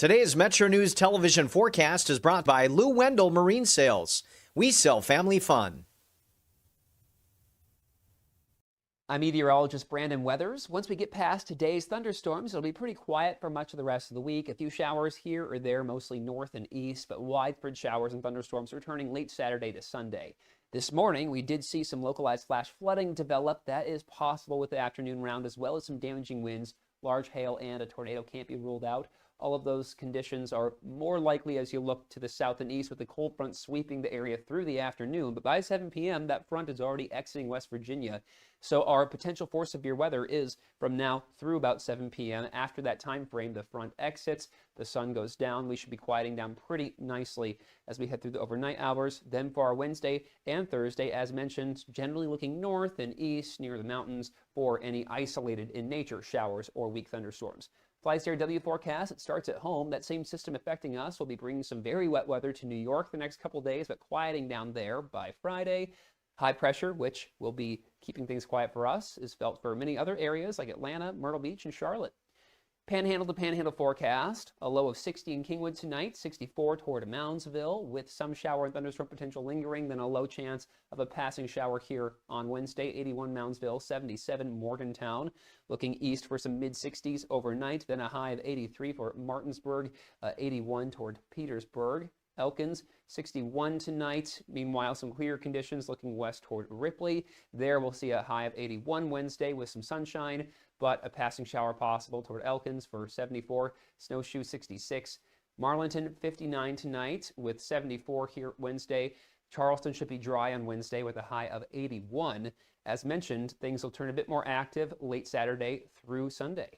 Today's MetroNews television forecast is brought by Lou Wendell Marine Sales. We sell family fun. I'm meteorologist Brandon Weathers. Once we get past today's thunderstorms, it'll be pretty quiet for much of the rest of the week. A few showers here or there, mostly north and east, but widespread showers and thunderstorms returning late Saturday to Sunday. This morning, we did see some localized flash flooding develop. That is possible with the afternoon round, as well as some damaging winds. Large hail and a tornado can't be ruled out. All of those conditions are more likely as you look to the south and east, with the cold front sweeping the area through the afternoon. But by 7 p.m., that front is already exiting West Virginia. So our potential for severe weather is from now through about 7 p.m. After that time frame, the front exits, the sun goes down. We should be quieting down pretty nicely as we head through the overnight hours. Then for our Wednesday and Thursday, as mentioned, generally looking north and east near the mountains for any isolated in nature showers or weak thunderstorms. Flystar W forecast, it starts at home. That same system affecting us will be bringing some very wet weather to New York the next couple days, but quieting down there by Friday. High pressure, which will be keeping things quiet for us, is felt for many other areas like Atlanta, Myrtle Beach, and Charlotte. Panhandle to Panhandle forecast, a low of 60 in Kingwood tonight, 64 toward Moundsville, with some shower and thunderstorm potential lingering, then a low chance of a passing shower here on Wednesday, 81 Moundsville, 77 Morgantown. Looking east for some mid-60s overnight, then a high of 83 for Martinsburg, 81 toward Petersburg. Elkins, 61 tonight. Meanwhile, some clear conditions looking west toward Ripley. There we'll see a high of 81 Wednesday with some sunshine, but a passing shower possible toward Elkins for 74. Snowshoe, 66. Marlinton, 59 tonight with 74 here Wednesday. Charleston should be dry on Wednesday with a high of 81. As mentioned, things will turn a bit more active late Saturday through Sunday.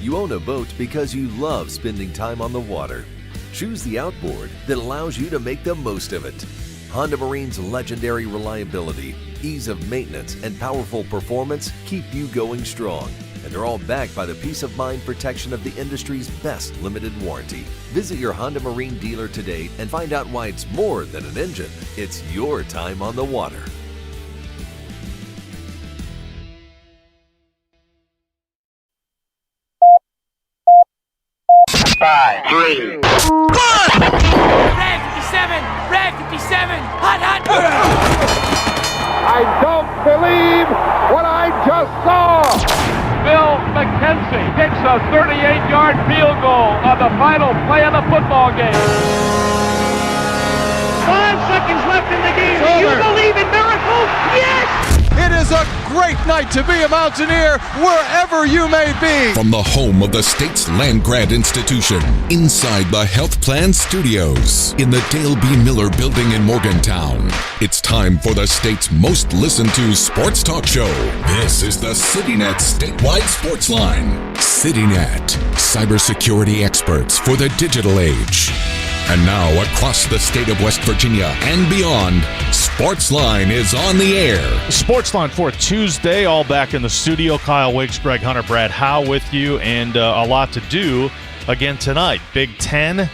You own a boat because you love spending time on the water. Choose the outboard that allows you to make the most of it. Honda Marine's legendary reliability, ease of maintenance, and powerful performance keep you going strong. And they're all backed by the peace of mind protection of the industry's best limited warranty. Visit your Honda Marine dealer today and find out why it's more than an engine. It's your time on the water. 5, 3, 1. Red 57, Red 57, hot, hot. I don't believe what I just saw. Bill McKenzie kicks a 38-yard field goal on the final play of the football game. 5 seconds left in the game. Do you believe in miracles? Yes! It is a great night to be a Mountaineer wherever you may be. From the home of the state's land-grant institution, inside the Health Plan Studios, in the Dale B. Miller Building in Morgantown, it's time for the state's most listened-to sports talk show. This is the CityNet Statewide Sportsline. CityNet, cybersecurity experts for the digital age. And now, across the state of West Virginia and beyond, Sportsline is on the air. Sportsline for Tuesday, all back in the studio. Kyle Wiggs, Greg Hunter, Brad Howe with you, and a lot to do again tonight. Big Ten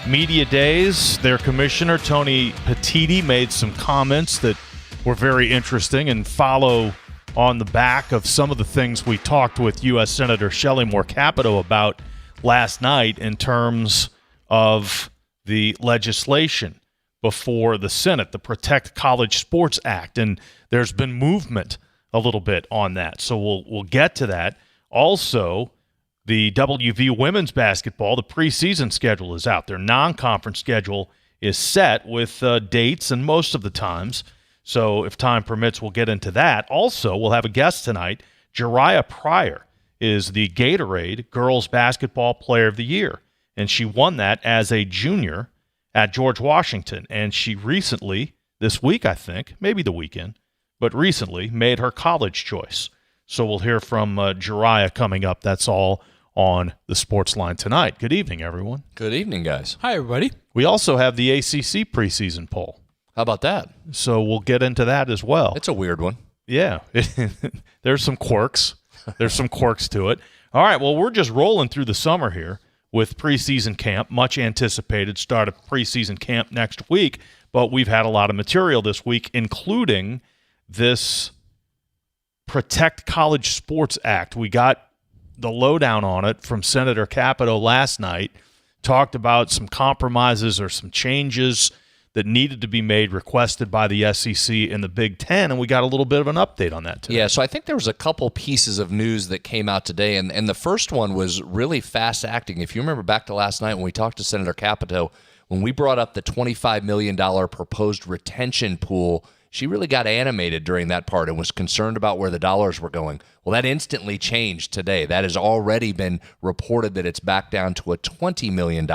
Media Days. Their commissioner, Tony Petitti, made some comments that were very interesting and follow on the back of some of the things we talked with U.S. Senator Shelley Moore Capito about last night in terms of the legislation before the Senate, the Protect College Sports Act, and there's been movement a little bit on that. So we'll get to that. Also, the WV women's basketball, the preseason schedule is out. Their non-conference schedule is set with dates and most of the times. So if time permits, we'll get into that. Also, we'll have a guest tonight. Jeriyah Pryor is the Gatorade Girls Basketball Player of the Year, and she won that as a junior at George Washington. And she recently, this week I think, maybe the weekend, but recently made her college choice. So we'll hear from Jeriyah coming up. That's all on the Sportsline tonight. Good evening, everyone. Good evening, guys. Hi, everybody. We also have the ACC preseason poll. How about that? So we'll get into that as well. It's a weird one. Yeah. There's some quirks. There's some quirks to it. All right, well, we're just rolling through the summer here with preseason camp, much anticipated start of preseason camp next week, but we've had a lot of material this week, including this Protect College Sports Act. We got the lowdown on it from Senator Capito last night, talked about some compromises or some changes that needed to be made, requested by the SEC and the Big Ten, and we got a little bit of an update on that today. Yeah, so I think there was a couple pieces of news that came out today, and the first one was really fast-acting. If you remember back to last night when we talked to Senator Capito, when we brought up the $25 million proposed retention pool, she really got animated during that part and was concerned about where the dollars were going. Well, that instantly changed today. That has already been reported that it's back down to a $20 million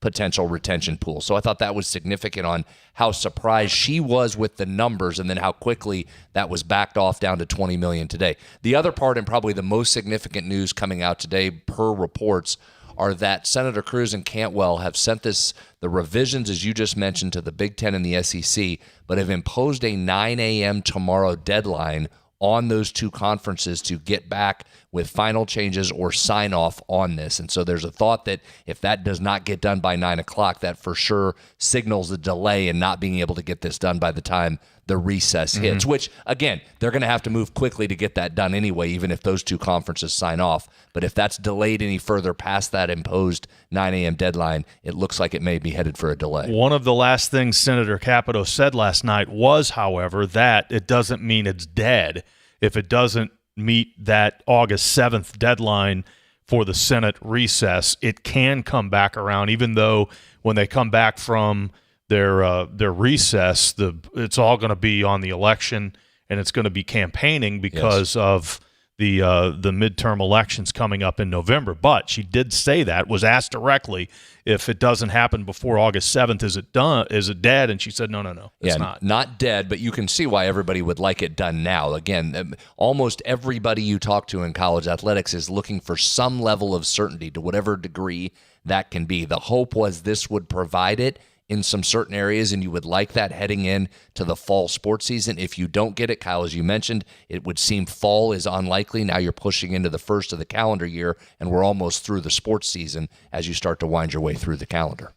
potential retention pool. So I thought that was significant on how surprised she was with the numbers and then how quickly that was backed off down to $20 million today. The other part, and probably the most significant news coming out today per reports, are that Senator Cruz and Cantwell have sent the revisions, as you just mentioned, to the Big Ten and the SEC, but have imposed a 9 a.m. tomorrow deadline on those two conferences to get back with final changes or sign off on this. And so there's a thought that if that does not get done by 9 o'clock, that for sure signals a delay in not being able to get this done by the time the recess hits, which, again, they're going to have to move quickly to get that done anyway, even if those two conferences sign off. But if that's delayed any further past that imposed 9 a.m. deadline, it looks like it may be headed for a delay. One of the last things Senator Capito said last night was, however, that it doesn't mean it's dead if it doesn't meet that August 7th deadline for the Senate recess. It can come back around, even though when they come back from their recess, it's all going to be on the election and it's going to be campaigning because of the midterm elections coming up in November. But she did say that, was asked directly if it doesn't happen before August 7th, is it done? Is it dead? And she said, no, it's not dead, but you can see why everybody would like it done now. Again, almost everybody you talk to in college athletics is looking for some level of certainty to whatever degree that can be. The hope was this would provide it in some certain areas, and you would like that heading in to the fall sports season. If you don't get it, Kyle, as you mentioned, it would seem fall is unlikely. Now you're pushing into the first of the calendar year, and we're almost through the sports season as you start to wind your way through the calendar.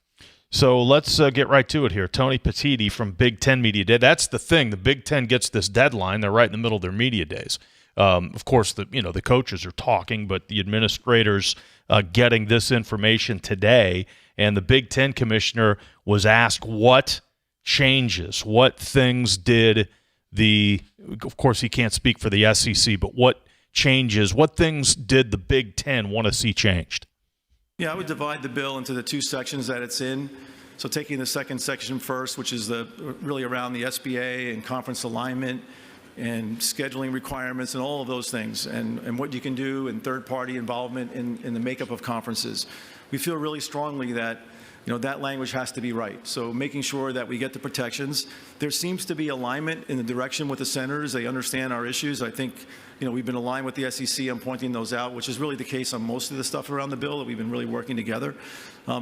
So let's get right to it here. Tony Petitti from Big Ten Media Day. That's the thing. The Big Ten gets this deadline. They're right in the middle of their media days. Of course, the coaches are talking, but the administrators getting this information today. And the Big Ten commissioner was asked what changes, what things did of course he can't speak for the SEC, but what changes, what things did the Big Ten want to see changed? Yeah, I would divide the bill into the two sections that it's in. So taking the second section first, which is really around the SBA and conference alignment and scheduling requirements and all of those things, and what you can do and third-party involvement in the makeup of conferences. We feel really strongly that that language has to be right. So making sure that we get the protections. There seems to be alignment in the direction with the senators. They understand our issues. I think we've been aligned with the SEC on pointing those out, which is really the case on most of the stuff around the bill that we've been really working together.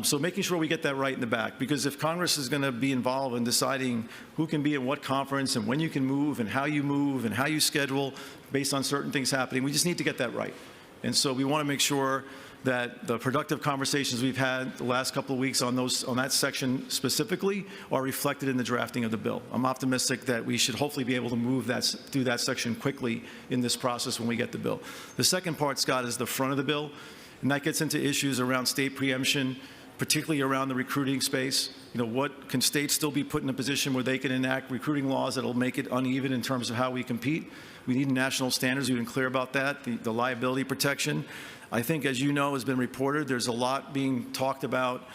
So making sure we get that right in the back, because if Congress is going to be involved in deciding who can be in what conference and when you can move and how you schedule based on certain things happening, we just need to get that right. And so we want to make sure that the productive conversations we've had the last couple of weeks on that section specifically are reflected in the drafting of the bill. I'm optimistic that we should hopefully be able to move through that section quickly in this process when we get the bill. The second part, Scott, is the front of the bill, and that gets into issues around state preemption, particularly around the recruiting space. What can states still be put in a position where they can enact recruiting laws that will make it uneven in terms of how we compete? We need national standards. We've been clear about that. The liability protection. I think, as you know, has been reported, there's a lot being talked about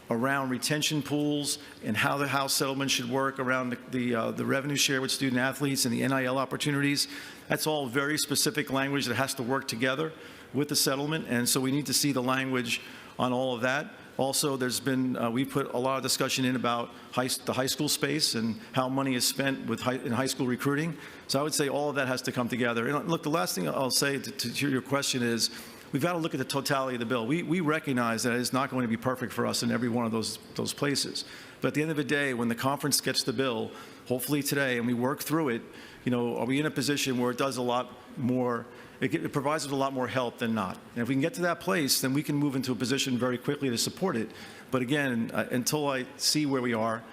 around retention pools and how the House settlement should work around the revenue share with student athletes and the NIL opportunities. That's all very specific language that has to work together with the settlement, and so we need to see the language on all of that. Also, there's been, we put a lot of discussion in about the high school space and how money is spent in high school recruiting. So I would say all of that has to come together. And look, the last thing I'll say to your question is, we've got to look at the totality of the bill. We recognize that it's not going to be perfect for us in every one of those places. But at the end of the day, when the conference gets the bill, hopefully today, and we work through it, are we in a position where it does a lot more, it provides us a lot more help than not. And if we can get to that place, then we can move into a position very quickly to support it. But again, until I see where we are,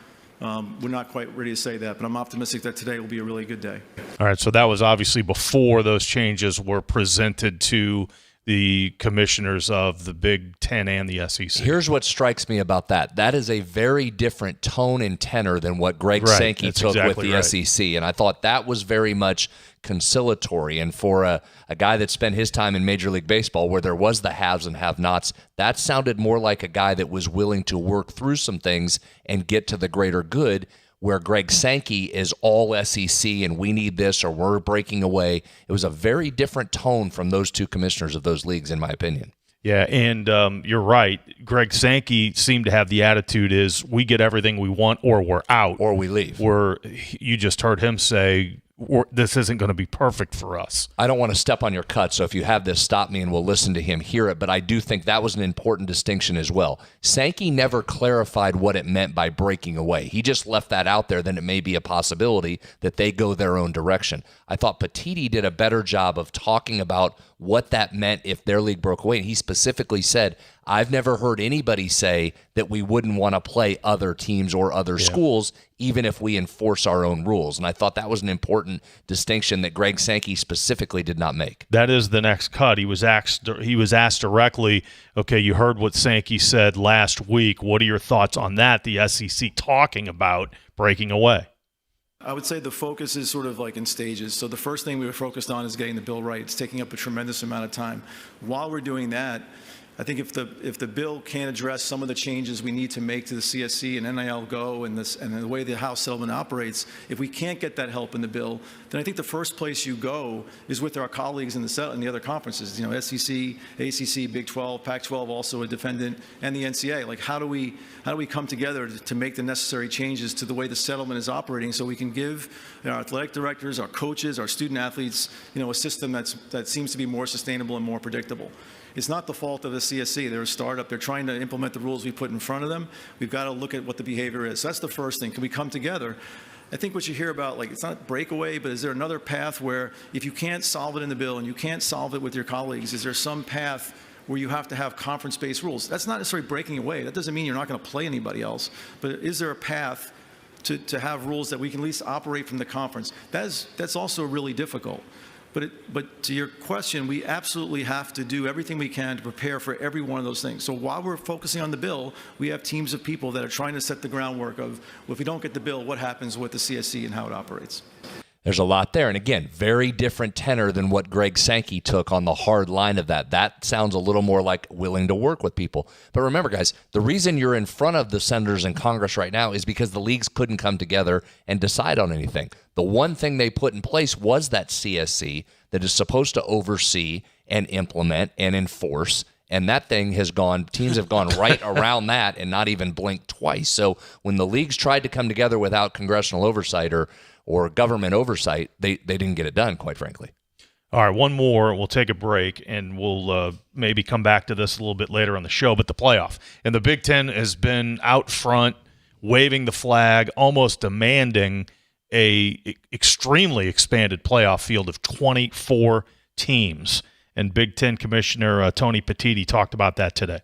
we're not quite ready to say that, but I'm optimistic that today will be a really good day. All right, so that was obviously before those changes were presented to the commissioners of the Big Ten and the SEC. Here's what strikes me about that. That is a very different tone and tenor than what Greg Sankey took with the SEC. And I thought that was very much conciliatory. And for a guy that spent his time in Major League Baseball where there was the haves and have-nots, that sounded more like a guy that was willing to work through some things and get to the greater good, where Greg Sankey is all SEC and we need this or we're breaking away. It was a very different tone from those two commissioners of those leagues, in my opinion. Yeah, and you're right. Greg Sankey seemed to have the attitude is we get everything we want or we're out. Or we leave. You just heard him say, this isn't going to be perfect for us. I don't want to step on your cut, so if you have this, stop me and we'll listen to him hear it, but I do think that was an important distinction as well. Sankey never clarified what it meant by breaking away. He just left that out there, then it may be a possibility that they go their own direction. I thought Petitti did a better job of talking about what that meant if their league broke away, and he specifically said, I've never heard anybody say that we wouldn't want to play other teams or other schools, even if we enforce our own rules. And I thought that was an important distinction that Greg Sankey specifically did not make. That is the next cut. He was asked directly, okay, you heard what Sankey said last week. What are your thoughts on that? The SEC talking about breaking away. I would say the focus is sort of like in stages. So the first thing we were focused on is getting the bill right. It's taking up a tremendous amount of time. While we're doing that, I think if the bill can't address some of the changes we need to make to the CSC and NIL Go and the way the House settlement operates, if we can't get that help in the bill, then I think the first place you go is with our colleagues in the other conferences. SEC, ACC, Big 12, Pac-12, also a defendant, and the NCAA. Like how do we come together to make the necessary changes to the way the settlement is operating, so we can give our athletic directors, our coaches, our student athletes, a system that seems to be more sustainable and more predictable. It's not the fault of the CSC. They're a startup. They're trying to implement the rules we put in front of them. We've got to look at what the behavior is. So that's the first thing. Can we come together? I think what you hear about, it's not breakaway, but is there another path where if you can't solve it in the bill and you can't solve it with your colleagues, is there some path where you have to have conference-based rules? That's not necessarily breaking away. That doesn't mean you're not going to play anybody else. But is there a path to have rules that we can at least operate from the conference? That's also really difficult. But to your question, we absolutely have to do everything we can to prepare for every one of those things. So while we're focusing on the bill, we have teams of people that are trying to set the groundwork of, well, if we don't get the bill, what happens with the CSC and how it operates. There's a lot there. And again, very different tenor than what Greg Sankey took on the hard line of that. That sounds a little more like willing to work with people. But remember, guys, the reason you're in front of the senators in Congress right now is because the leagues couldn't come together and decide on anything. The one thing they put in place was that CSC that is supposed to oversee and implement and enforce. And that thing has gone, teams have gone right around that and not even blinked twice. So when the leagues tried to come together without congressional oversight or government oversight, they didn't get it done, quite frankly. All right, one more. We'll take a break, and we'll maybe come back to this a little bit later on the show. But the playoff. And the Big Ten has been out front, waving the flag, almost demanding a extremely expanded playoff field of 24 teams. And Big Ten Commissioner Tony Petitti talked about that today.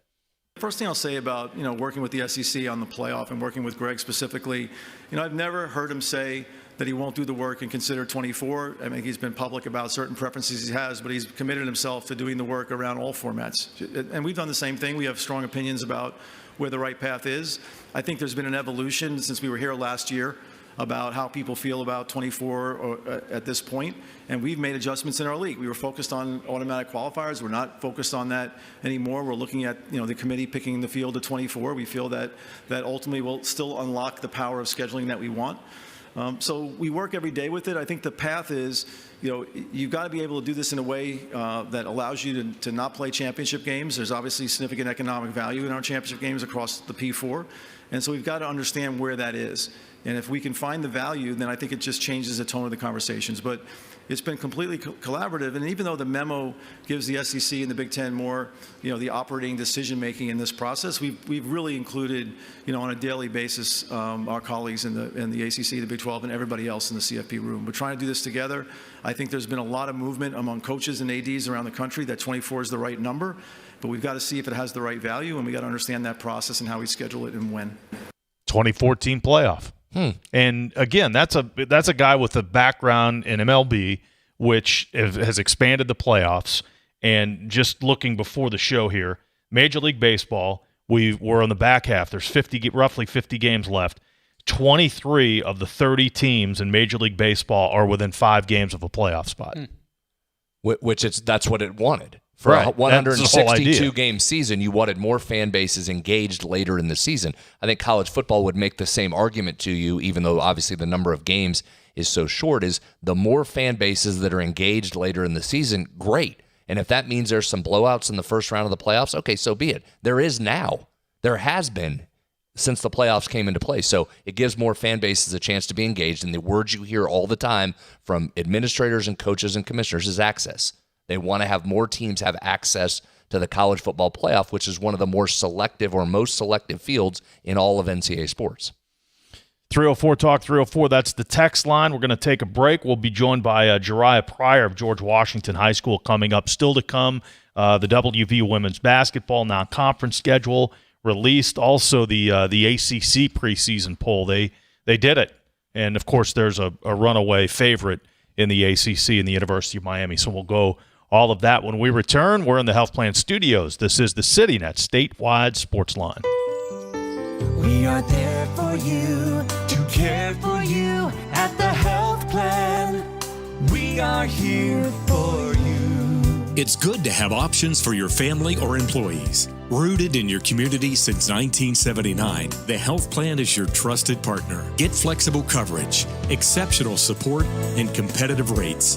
First thing I'll say about working with the SEC on the playoff and working with Greg specifically, I've never heard him say that he won't do the work and consider 24. I mean, he's been public about certain preferences he has, but he's committed himself to doing the work around all formats. And we've done the same thing. We have strong opinions about where the right path is. I think there's been an evolution since we were here last year about how people feel about 24 at this point, and we've made adjustments in our league. We were focused on automatic qualifiers. We're not focused on that anymore. We're looking at the committee picking the field of 24. We feel that ultimately will still unlock the power of scheduling that we want. So we work every day with it. I think the path is, you've got to be able to do this in a way that allows you to not play championship games. There's obviously significant economic value in our championship games across the P4. And so we've got to understand where that is. And if we can find the value, then I think it just changes the tone of the conversations. But it's been completely collaborative. And even though the memo gives the SEC and the Big Ten more, the operating decision-making in this process, we've really included, on a daily basis, our colleagues in the ACC, the Big 12, and everybody else in the CFP room. We're trying to do this together. I think there's been a lot of movement among coaches and ADs around the country that 24 is the right number. But we've got to see if it has the right value, and we've got to understand that process and how we schedule it and when. 2014 playoff. And again, that's a guy with a background in MLB, which has expanded the playoffs. And just looking before the show here, Major League Baseball, we're on the back half. There's roughly 50 games left. 23 of the 30 teams in Major League Baseball are within 5 games of a playoff spot. That's what it wanted. For right. a 162-game season, you wanted more fan bases engaged later in the season. I think college football would make the same argument to you, even though obviously the number of games is so short, is the more fan bases that are engaged later in the season, great. And if that means there's some blowouts in the first round of the playoffs, okay, so be it. There is now. There has been since the playoffs came into play. So it gives more fan bases a chance to be engaged. And the words you hear all the time from administrators and coaches and commissioners is access. They want to have more teams have access to the college football playoff, which is one of the more selective or most selective fields in all of NCAA sports. 304 Talk 304, that's the text line. We're going to take a break. We'll be joined by Jeriyah Pryor of George Washington High School coming up. Still to come, the WV women's basketball non-conference schedule released. Also, the ACC preseason poll. They did it. And, of course, there's a runaway favorite in the ACC in the University of Miami. So we'll go all of that when we return. We're in the Health Plan Studios. This is the CityNet Statewide Sportsline. We are there for you, to care for you at the Health Plan. We are here for you. It's good to have options for your family or employees. Rooted in your community since 1979, the Health Plan is your trusted partner. Get flexible coverage, exceptional support, and competitive rates.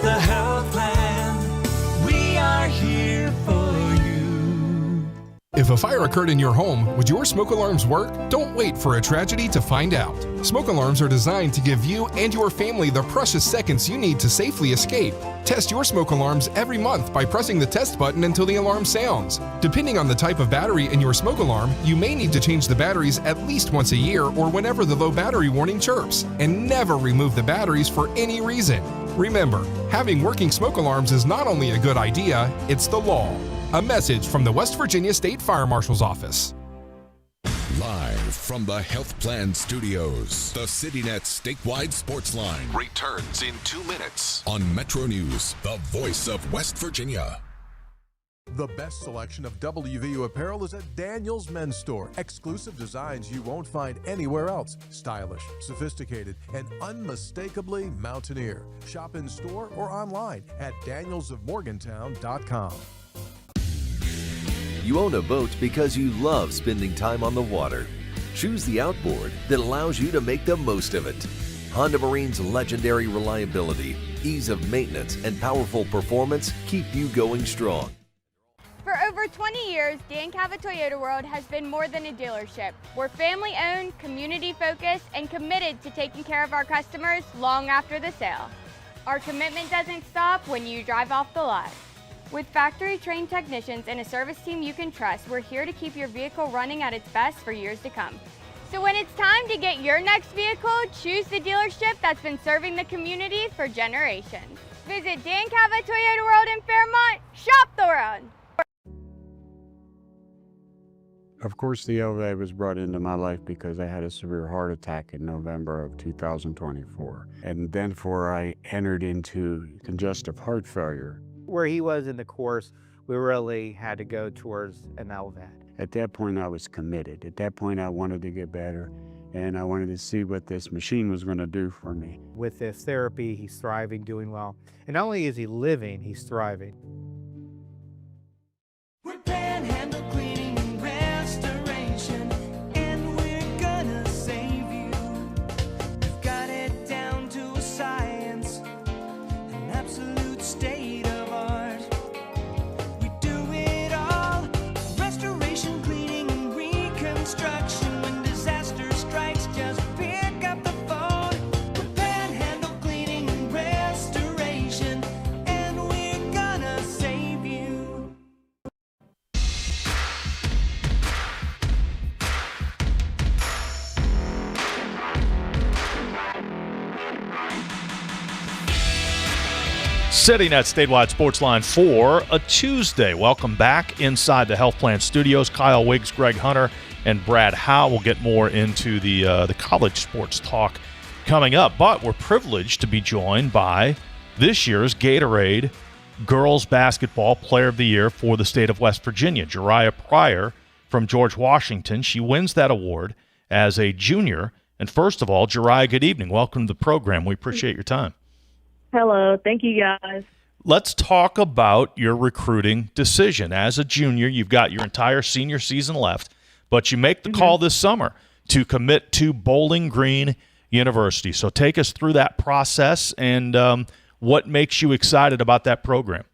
The Health Plan, we are here for you. If a fire occurred in your home, would your smoke alarms work? Don't wait for a tragedy to find out. Smoke alarms are designed to give you and your family the precious seconds you need to safely escape. Test your smoke alarms every month by pressing the test button until the alarm sounds. Depending on the type of battery in your smoke alarm, you may need to change the batteries at least once a year or whenever the low battery warning chirps. And never remove the batteries for any reason. Remember, having working smoke alarms is not only a good idea, it's the law. A message from the West Virginia State Fire Marshal's Office. Live from the Health Plan Studios, the CityNet Statewide Sportsline returns in 2 minutes on MetroNews, the voice of West Virginia. The best selection of WVU apparel is at Daniel's Men's Store. Exclusive designs you won't find anywhere else. Stylish, sophisticated, and unmistakably Mountaineer. Shop in store or online at danielsofmorgantown.com. You own a boat because you love spending time on the water. Choose the outboard that allows you to make the most of it. Honda Marine's legendary reliability, ease of maintenance, and powerful performance keep you going strong. For over 20 years, Dan Cava Toyota World has been more than a dealership. We're family-owned, community-focused, and committed to taking care of our customers long after the sale. Our commitment doesn't stop when you drive off the lot. With factory-trained technicians and a service team you can trust, we're here to keep your vehicle running at its best for years to come. So when it's time to get your next vehicle, choose the dealership that's been serving the community for generations. Visit Dan Cava Toyota World in Fairmont. Shop the road. Of course, the LVA was brought into my life because I had a severe heart attack in November of 2024. And then I entered into congestive heart failure. Where he was in the course, we really had to go towards an LVAD. At that point, I was committed. At that point, I wanted to get better, and I wanted to see what this machine was going to do for me. With this therapy, he's thriving, doing well. And not only is he living, he's thriving. We're Panhandle Cleaning and Restoration, and we're gonna save you. We've got it down to a science, an absolute state of art. We do it all, restoration, cleaning, and reconstruction. When disaster strikes, just pick up the phone. We're Panhandle Cleaning and Restoration, and we're gonna save you. CityNet Statewide Sportsline for a Tuesday. Welcome back inside the Health Plan Studios. Kyle Wiggs, Greg Hunter, and Brad Howe will get more into the college sports talk coming up. But we're privileged to be joined by this year's Gatorade Girls Basketball Player of the Year for the state of West Virginia, Jeriyah Pryor from George Washington. She wins that award as a junior. And first of all, Jeriyah, good evening. Welcome to the program. We appreciate your time. Hello. Thank you, guys. Let's talk about your recruiting decision. As a junior, you've got your entire senior season left, but you make the call this summer to commit to Bowling Green University. So take us through that process and what makes you excited about that program?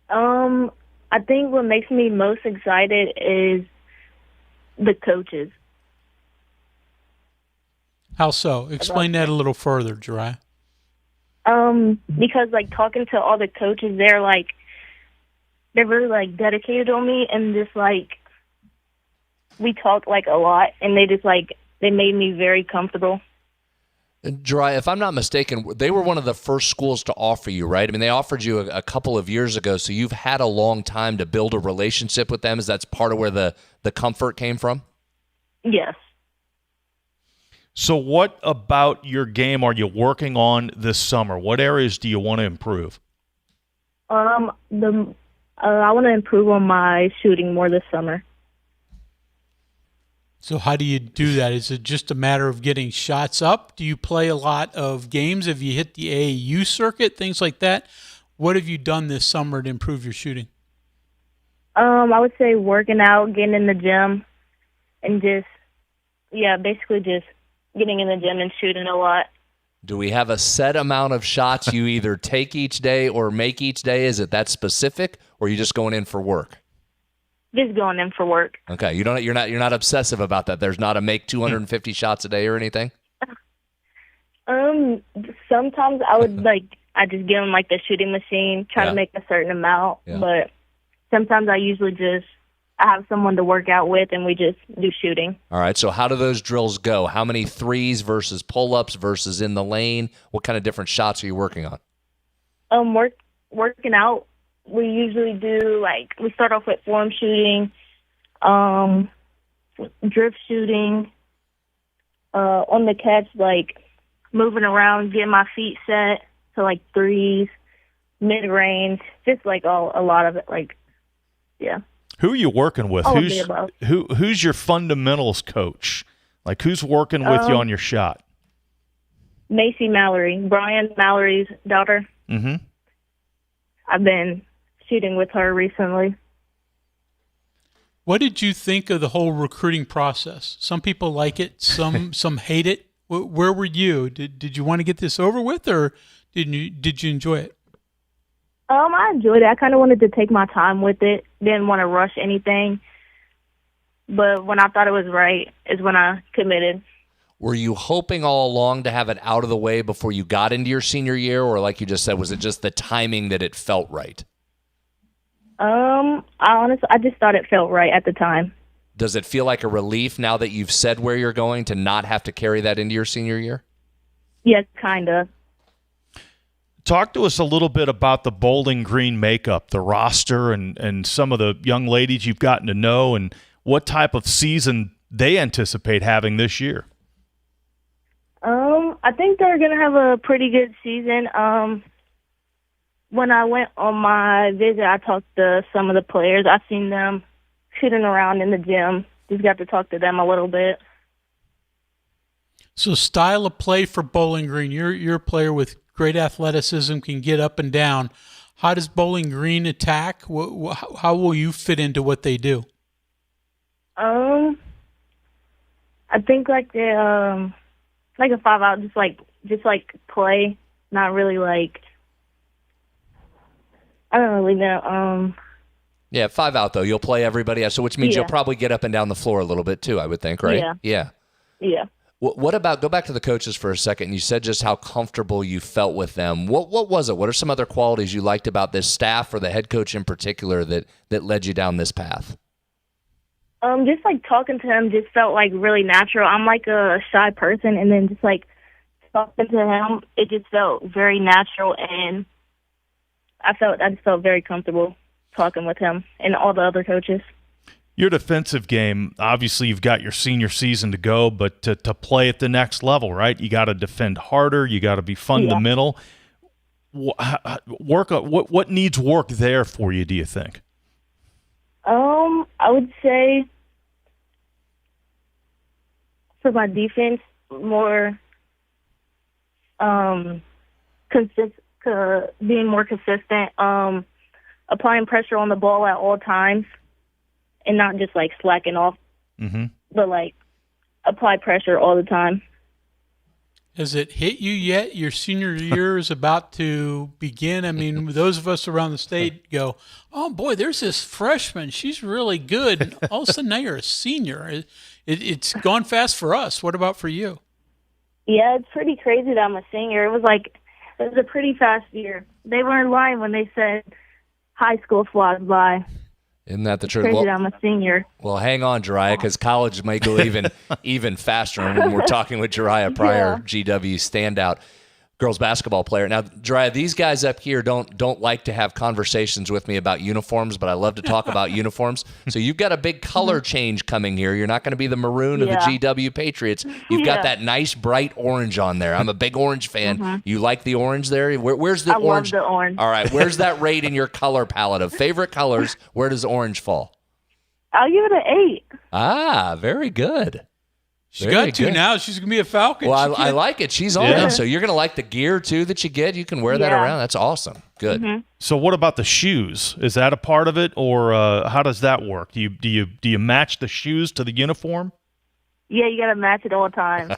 I think what makes me most excited is the coaches. How so? Explain that a little further, Jeriyah. Because like talking to all the coaches, they're really like dedicated on me, and just like we talk like a lot, and they made me very comfortable. Jeriyah, if I'm not mistaken, they were one of the first schools to offer you, right? I mean, they offered you a couple of years ago, so you've had a long time to build a relationship with them. Is that part of where the comfort came from? Yes. So what about your game are you working on this summer? What areas do you want to improve? I want to improve on my shooting more this summer. So how do you do that? Is it just a matter of getting shots up? Do you play a lot of games? Have you hit the AAU circuit, things like that? What have you done this summer to improve your shooting? I would say working out, getting in the gym, and basically just getting in the gym and shooting a lot. Do we have a set amount of shots you either take each day or make each day? Is it that specific, or are you just going in for work? Just going in for work. Okay, you're not obsessive about that. There's not a make 250 shots a day or anything. Sometimes I would I just get on the shooting machine, try to make a certain amount, but sometimes I have someone to work out with, and we just do shooting. All right, so how do those drills go? How many threes versus pull-ups versus in the lane? What kind of different shots are you working on? Working out, we usually do, we start off with form shooting, drift shooting, on the catch, moving around, getting my feet set to, threes, mid-range, just, a lot of it, yeah. Who are you working with? All of the above. Who's your fundamentals coach? Who's working with you on your shot? Macy Mallory, Brian Mallory's daughter. Mm-hmm. I've been shooting with her recently. What did you think of the whole recruiting process? Some people like it, some hate it. Where were you? Did you want to get this over with, or did you enjoy it? I enjoyed it. I kind of wanted to take my time with it. Didn't want to rush anything. But when I thought it was right is when I committed. Were you hoping all along to have it out of the way before you got into your senior year, or like you just said, was it just the timing that it felt right? I just thought it felt right at the time. Does it feel like a relief now that you've said where you're going to not have to carry that into your senior year? Yes, kind of. Talk to us a little bit about the Bowling Green makeup, the roster, and some of the young ladies you've gotten to know, and what type of season they anticipate having this year. I think they're going to have a pretty good season. When I went on my visit, I talked to some of the players. I've seen them shooting around in the gym. Just got to talk to them a little bit. So style of play for Bowling Green, you're a player with great athleticism, can get up and down. How does Bowling Green attack? How will you fit into what they do? I think a 5-out, just play, not really I don't really know. Yeah, 5-out though. You'll play everybody, so which means you'll probably get up and down the floor a little bit too, I would think, right? Yeah. What about, go back to the coaches for a second. You said just how comfortable you felt with them. What was it? What are some other qualities you liked about this staff or the head coach in particular that led you down this path? Just talking to him just felt really natural. I'm a shy person, and then just talking to him, it just felt very natural, and I just felt very comfortable talking with him and all the other coaches. Your defensive game, obviously you've got your senior season to go, but to play at the next level, right? You got to defend harder. You got to be fundamental. What needs work there for you, do you think? I would say for my defense, more being more consistent, applying pressure on the ball at all times, and not just like slacking off, but like apply pressure all the time. Has it hit you yet? Your senior year is about to begin. I mean, those of us around the state go, oh, boy, there's this freshman. She's really good. And all of a sudden, now you're a senior. It's gone fast for us. What about for you? Yeah, it's pretty crazy that I'm a senior. It was a pretty fast year. They weren't lying when they said high school flies by. Isn't that the truth? Crazy that I'm a senior. Well, hang on, Jeriyah, because college may go even faster. And we're talking with Jeriyah Pryor, GW standout girls basketball player. Now, Jeriyah, these guys up here don't like to have conversations with me about uniforms, but I love to talk about uniforms. So you've got a big color change coming here. You're not going to be the maroon of the GW Patriots. You've got that nice bright orange on there. I'm a big orange fan. You like the orange there? Where's the orange? I love the orange. All right, where's that rate in your color palette of favorite colors? Where does orange fall? I'll give it an 8. Ah, very good. She's got to now. She's going to be a Falcon. Well, I like it. She's on it. So you're going to like the gear, too, that you get. You can wear that around. That's awesome. Good. So what about the shoes? Is that a part of it, or how does that work? Do you match the shoes to the uniform? Yeah, you got to match it all the time.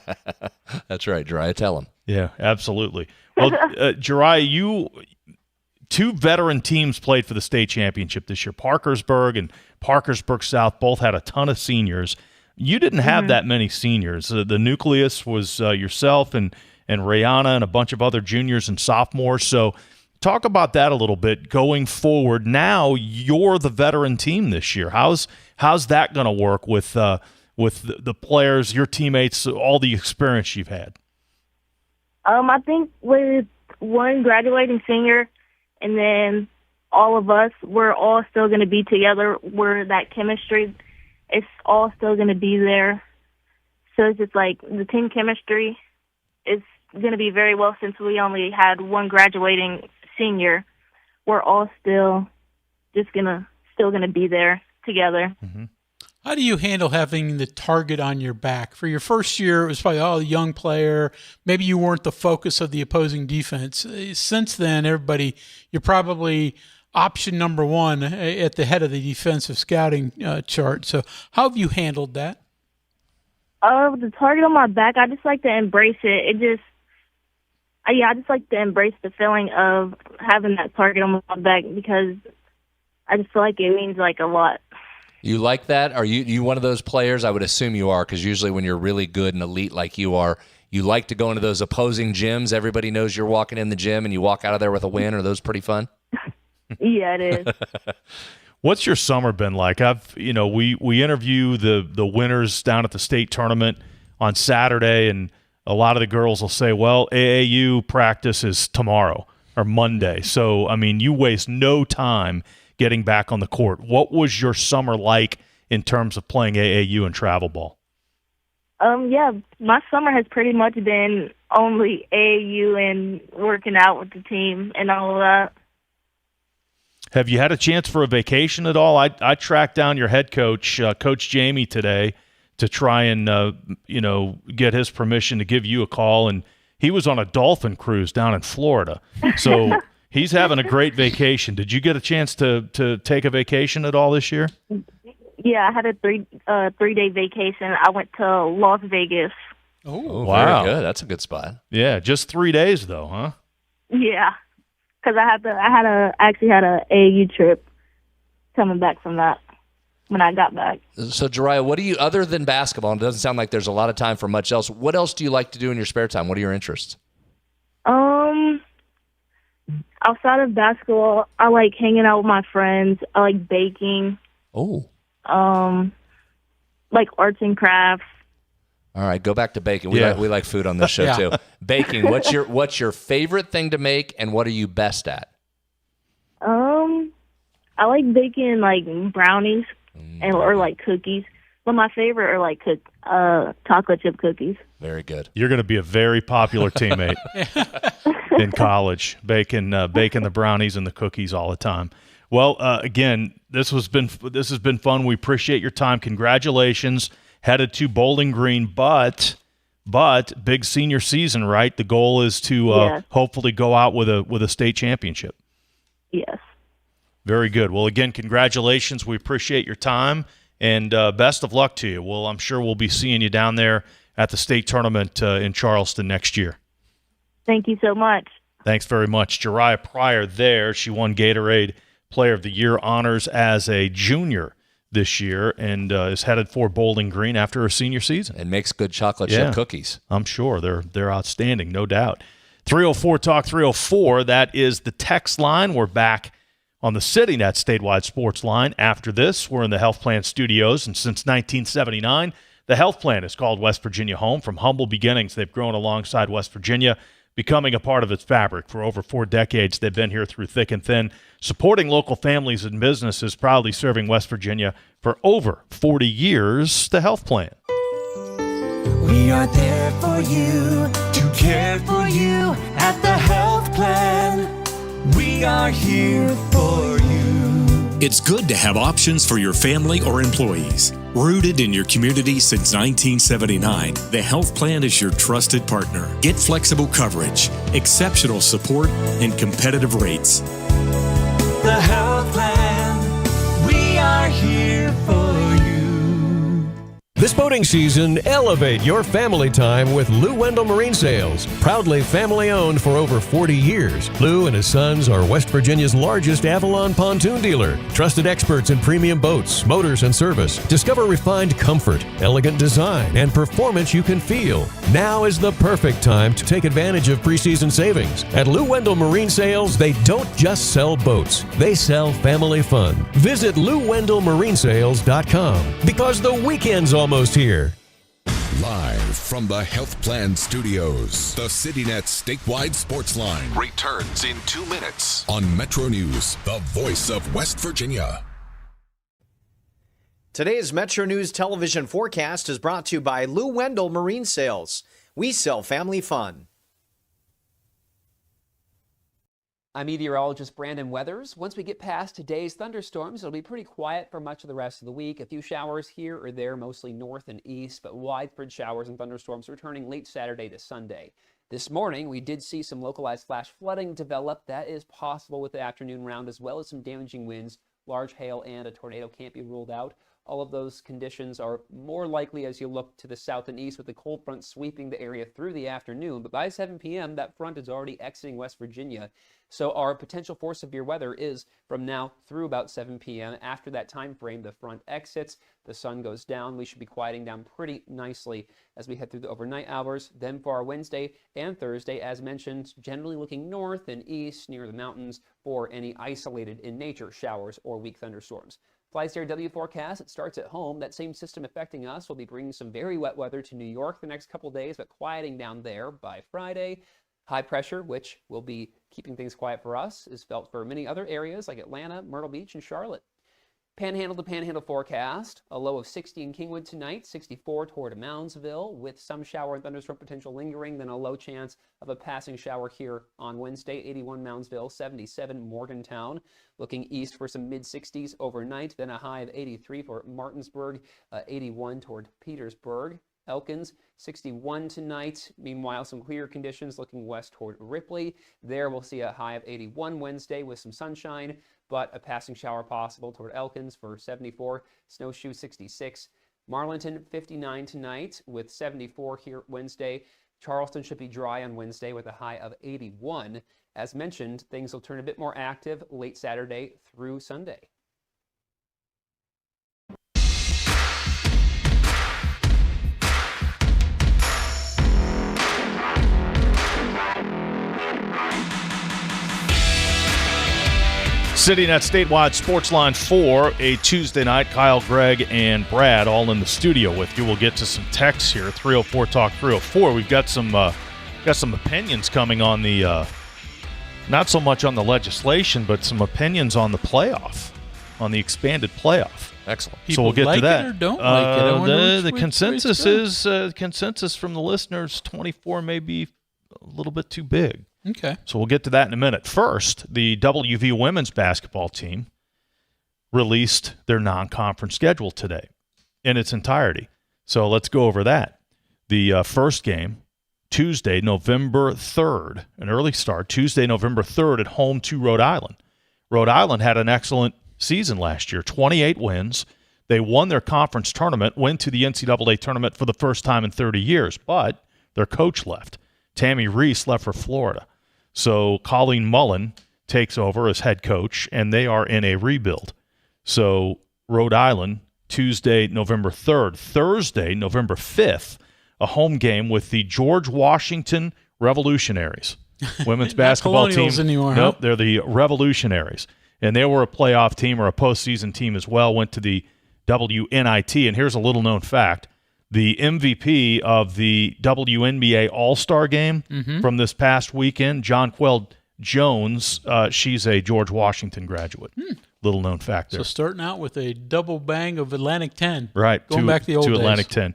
That's right, Jeriyah. Tell him. Yeah, absolutely. Well, Jeriyah, two veteran teams played for the state championship this year. Parkersburg and Parkersburg South both had a ton of seniors. You didn't have that many seniors. The nucleus was yourself and Rihanna and a bunch of other juniors and sophomores. So talk about that a little bit going forward. Now you're the veteran team this year. How's that going to work with the players, your teammates, all the experience you've had? I think with one graduating senior and then all of us, we're all still going to be together. We're that chemistry. It's all still going to be there. So it's just like the team chemistry is going to be very well since we only had one graduating senior. We're all still going to be there together. How do you handle having the target on your back? For your first year, it was probably, a young player. Maybe you weren't the focus of the opposing defense. Since then, you're probably option number one at the head of the defensive scouting chart. So how have you handled that? The target on my back, I just like to embrace it. I just like to embrace the feeling of having that target on my back because I just feel like it means like a lot. You like that? Are you one of those players? I would assume you are, because usually when you're really good and elite like you are, you like to go into those opposing gyms. Everybody knows you're walking in the gym and you walk out of there with a win. Are those pretty fun? Yeah, it is. What's your summer been like? We interview the winners down at the state tournament on Saturday, and a lot of the girls will say, well, AAU practice is tomorrow or Monday. So, I mean, you waste no time getting back on the court. What was your summer like in terms of playing AAU and travel ball? Yeah, my summer has pretty much been only AAU and working out with the team and all of that. Have you had a chance for a vacation at all? I tracked down your head coach, Coach Jamie, today to try and get his permission to give you a call, and he was on a dolphin cruise down in Florida. So he's having a great vacation. Did you get a chance to take a vacation at all this year? Yeah, I had a three-day vacation. I went to Las Vegas. Oh, wow. Very good. That's a good spot. Yeah, just 3 days though, huh? Yeah. Because I actually had a AAU trip coming back from that when I got back. So, Jeriyah, what do you, other than basketball, and it doesn't sound like there's a lot of time for much else, what else do you like to do in your spare time? What are your interests? Outside of basketball, I like hanging out with my friends. I like baking. Oh. Like arts and crafts. All right, go back to baking. We like food on this show too. Baking. What's your favorite thing to make, and what are you best at? I like baking like brownies or like cookies. But my favorite are like chocolate chip cookies. Very good. You're going to be a very popular teammate. in college, baking the brownies and the cookies all the time. Well, again, this has been fun. We appreciate your time. Congratulations. Headed to Bowling Green, but big senior season, right? The goal is to hopefully go out with a state championship. Yes. Very good. Well, again, congratulations. We appreciate your time, and best of luck to you. Well, I'm sure we'll be seeing you down there at the state tournament in Charleston next year. Thank you so much. Thanks very much. Jeriyah Pryor there. She won Gatorade Player of the Year honors as a junior this year, and is headed for Bowling Green after her senior season. And makes good chocolate chip cookies. I'm sure they're outstanding, no doubt. 304 Talk 304. That is the text line. We're back on the CityNet statewide sports line. After this, we're in the Health Plan studios, and since 1979, the Health Plan has called West Virginia home. From humble beginnings, they've grown alongside West Virginia, becoming a part of its fabric. For over 4 decades, they've been here through thick and thin, supporting local families and businesses, proudly serving West Virginia for over 40 years. The Health Plan. We are there for you, to care for you at the Health Plan. We are here for you. It's good to have options for your family or employees. Rooted in your community since 1979, the Health Plan is your trusted partner. Get flexible coverage, exceptional support, and competitive rates. The Health Plan, we are here for you. This boating season, elevate your family time with Lou Wendell Marine Sales. Proudly family-owned for over 40 years, Lou and his sons are West Virginia's largest Avalon pontoon dealer. Trusted experts in premium boats, motors, and service. Discover refined comfort, elegant design, and performance you can feel. Now is the perfect time to take advantage of preseason savings. At Lou Wendell Marine Sales, they don't just sell boats. They sell family fun. Visit LouWendellMarineSales.com because the weekend's almost here. Live from the Health Plan Studios, the CityNet statewide sports line returns in 2 minutes on MetroNews, the voice of West Virginia. Today's MetroNews television forecast is brought to you by Lou Wendell Marine Sales. We sell family fun. I'm meteorologist Brandon Weathers. Once we get past today's thunderstorms, it'll be pretty quiet for much of the rest of the week. A few showers here or there, mostly north and east, but widespread showers and thunderstorms returning late Saturday to Sunday. This morning, we did see some localized flash flooding develop. That is possible with the afternoon round, as well as some damaging winds. Large hail and a tornado can't be ruled out. All of those conditions are more likely as you look to the south and east, with the cold front sweeping the area through the afternoon. But by 7 p.m., that front is already exiting West Virginia. So our potential for severe weather is from now through about 7 p.m. After that time frame, the front exits, the sun goes down. We should be quieting down pretty nicely as we head through the overnight hours. Then for our Wednesday and Thursday, as mentioned, generally looking north and east near the mountains for any isolated in nature showers or weak thunderstorms. FlyStarW forecast, it starts at home. That same system affecting us will be bringing some very wet weather to New York the next couple days, but quieting down there by Friday. High pressure, which will be keeping things quiet for us, is felt for many other areas like Atlanta, Myrtle Beach, and Charlotte. Panhandle to panhandle forecast, a low of 60 in Kingwood tonight, 64 toward Moundsville, with some shower and thunderstorm potential lingering, then a low chance of a passing shower here on Wednesday, 81 Moundsville, 77 Morgantown. Looking east for some mid-60s overnight, then a high of 83 for Martinsburg, 81 toward Petersburg. Elkins, 61 tonight. Meanwhile, some clear conditions looking west toward Ripley. There we'll see a high of 81 Wednesday with some sunshine, but a passing shower possible toward Elkins for 74. Snowshoe, 66. Marlinton, 59 tonight with 74 here Wednesday. Charleston should be dry on Wednesday with a high of 81. As mentioned, things will turn a bit more active late Saturday through Sunday. CityNet statewide sports line for a Tuesday night. Kyle, Greg, and Brad all in the studio with you. We'll get to some texts here. 304 Talk 304. We've got some opinions coming on the not so much on the legislation, but some opinions on the playoff, on the expanded playoff. Excellent. So we'll get like to that. it or don't like it? The consensus is consensus from the listeners. 24 may be a little bit too big. Okay. So we'll get to that in a minute. First, the WV women's basketball team released their non-conference schedule today in its entirety. So let's go over that. The first game, Tuesday, November 3rd, an early start, Tuesday, November 3rd at home to Rhode Island. Rhode Island had an excellent season last year, 28 wins. They won their conference tournament, went to the NCAA tournament for the first time in 30 years, but their coach left. Tammy Reese left for Florida. So Colleen Mullen takes over as head coach, and they are in a rebuild. So Rhode Island, Tuesday, November 3rd. Thursday, November 5th, a home game with the George Washington Revolutionaries. Women's basketball team. Anymore, nope, huh? they're the Revolutionaries. And they were a playoff team or a postseason team as well, went to the WNIT. And here's a little-known fact. The MVP of the WNBA All-Star Game from this past weekend, Jonquel Jones, she's a George Washington graduate. Little-known fact there. So starting out with a double bang of Atlantic 10. Right. Going back to the old days. Atlantic 10.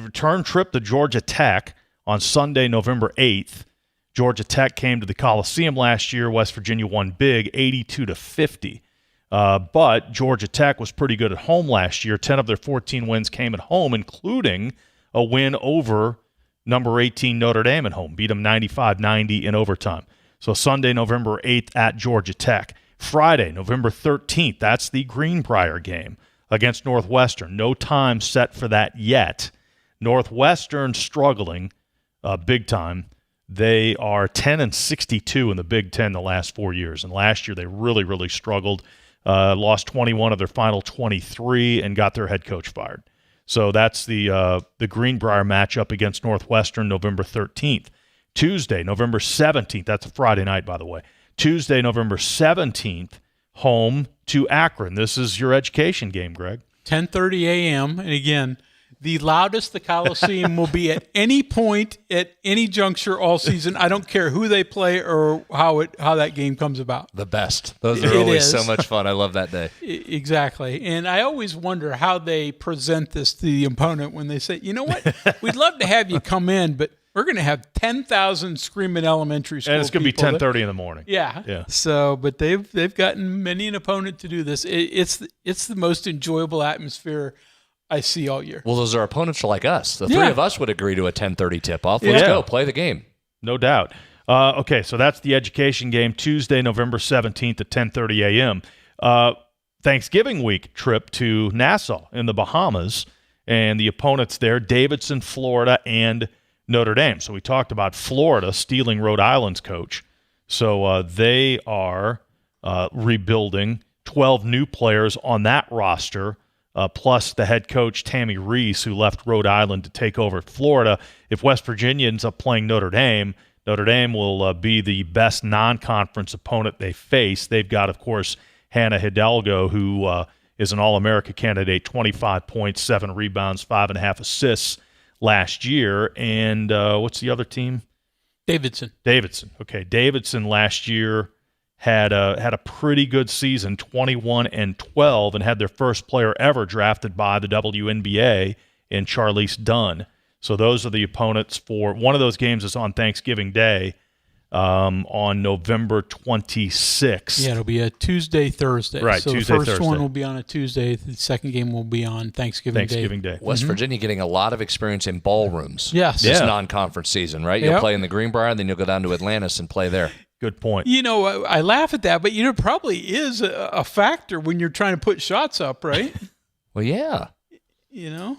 Return trip to Georgia Tech on Sunday, November 8th. Georgia Tech came to the Coliseum last year. West Virginia won big, 82-50. But Georgia Tech was pretty good at home last year. 10 of their 14 wins came at home, including a win over number 18 Notre Dame at home. Beat them 95-90 in overtime. So Sunday, November 8th at Georgia Tech. Friday, November 13th, that's the Greenbrier game against Northwestern. No time set for that yet. Northwestern struggling big time. They are 10-62 in the Big Ten the last 4 years. And last year they really, really struggled. Lost 21 of their final 23 and got their head coach fired. So that's the Greenbrier matchup against Northwestern, November 13th. Tuesday, November 17th. That's a Friday night, by the way. Tuesday, November 17th, home to Akron. This is your education game, Greg. 10:30 a.m. And again, the loudest the Coliseum will be at any point, at any juncture all season. I don't care who they play or how that game comes about. The best. Those are always so much fun. I love that day. Exactly. And I always wonder how they present this to the opponent when they say, you know what, we'd love to have you come in, but we're going to have 10,000 screaming elementary school And it's going to be people 10:30 in the morning. Yeah. So, but they've gotten many an opponent to do this. It's the most enjoyable atmosphere I see all year. Well, those are opponents like us. The three of us would agree to a 10:30 tip-off. Let's go. Play the game. No doubt. Okay, so that's the education game, Tuesday, November 17th at 10:30 a.m. Thanksgiving week trip to Nassau in the Bahamas, and the opponents there, Davidson, Florida, and Notre Dame. So we talked about Florida stealing Rhode Island's coach. So they are rebuilding 12 new players on that roster, plus the head coach, Tammy Reese, who left Rhode Island to take over at Florida. If West Virginia ends up playing Notre Dame will be the best non-conference opponent they face. They've got, of course, Hannah Hidalgo, who is an All-America candidate, 25 points, 7 rebounds, 5.5 assists last year. And what's the other team? Davidson. Okay, Davidson last year had a pretty good season, 21-12, and had their first player ever drafted by the WNBA in Charlize Dunn. So those are the opponents for one of those games is on Thanksgiving Day on November 26th. Yeah, it'll be a Tuesday, Thursday. Right, so Tuesday, the first Thursday. one will be on a Tuesday. The second game will be on Thanksgiving Day. West Virginia getting a lot of experience in ballrooms. Yes. This non-conference season, right? You'll Yep. play in the Greenbrier, and then you'll go down to Atlantis and play there. Good point. You know, I laugh at that, but it probably is a factor when you're trying to put shots up, right? Well, yeah. You know?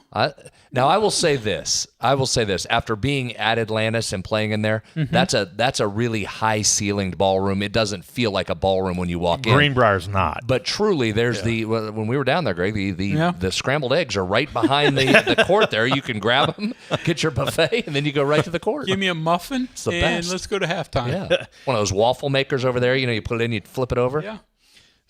Now, I will say this. After being at Atlantis and playing in there, that's a really high-ceilinged ballroom. It doesn't feel like a ballroom when you walk in. Greenbrier's not. But truly, there's when we were down there, Greg, the scrambled eggs are right behind the court there. You can grab them, get your buffet, and then you go right to the court. Give me a muffin, It's the and best. let's go to halftime. Yeah. One of those waffle makers over there. You know, you put it in, you flip it over. Yeah.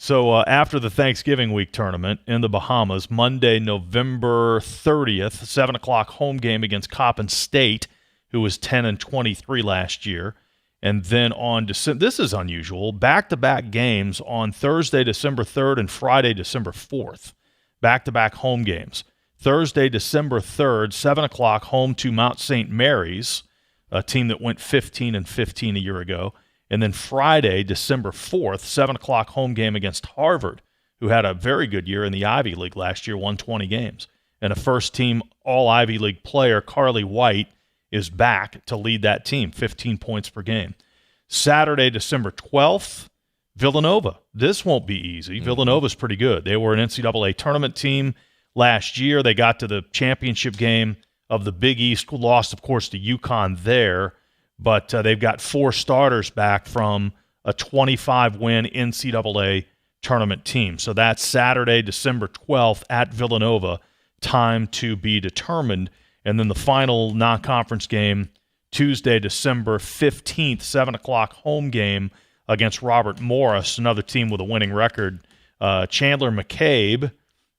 So after the Thanksgiving week tournament in the Bahamas, Monday, November 30th, 7 o'clock home game against Coppin State, who was 10-23 last year. And then on December, this is unusual, back-to-back games on Thursday, December 3rd and Friday, December 4th. Back-to-back home games. Thursday, December 3rd, 7 o'clock home to Mount St. Mary's. a team that went 15-15 a year ago. And then Friday, December 4th, 7 o'clock home game against Harvard, who had a very good year in the Ivy League last year, won 20 games. And a first-team All-Ivy League player, Carly White, is back to lead that team, 15 points per game. Saturday, December 12th, Villanova. This won't be easy. Villanova's pretty good. They were an NCAA tournament team last year. They got to the championship game of the Big East, lost, of course, to UConn there, but they've got 4 starters back from a 25-win NCAA tournament team. So that's Saturday, December 12th at Villanova, time to be determined. And then the final non-conference game, Tuesday, December 15th, 7 o'clock home game against Robert Morris, another team with a winning record. Chandler McCabe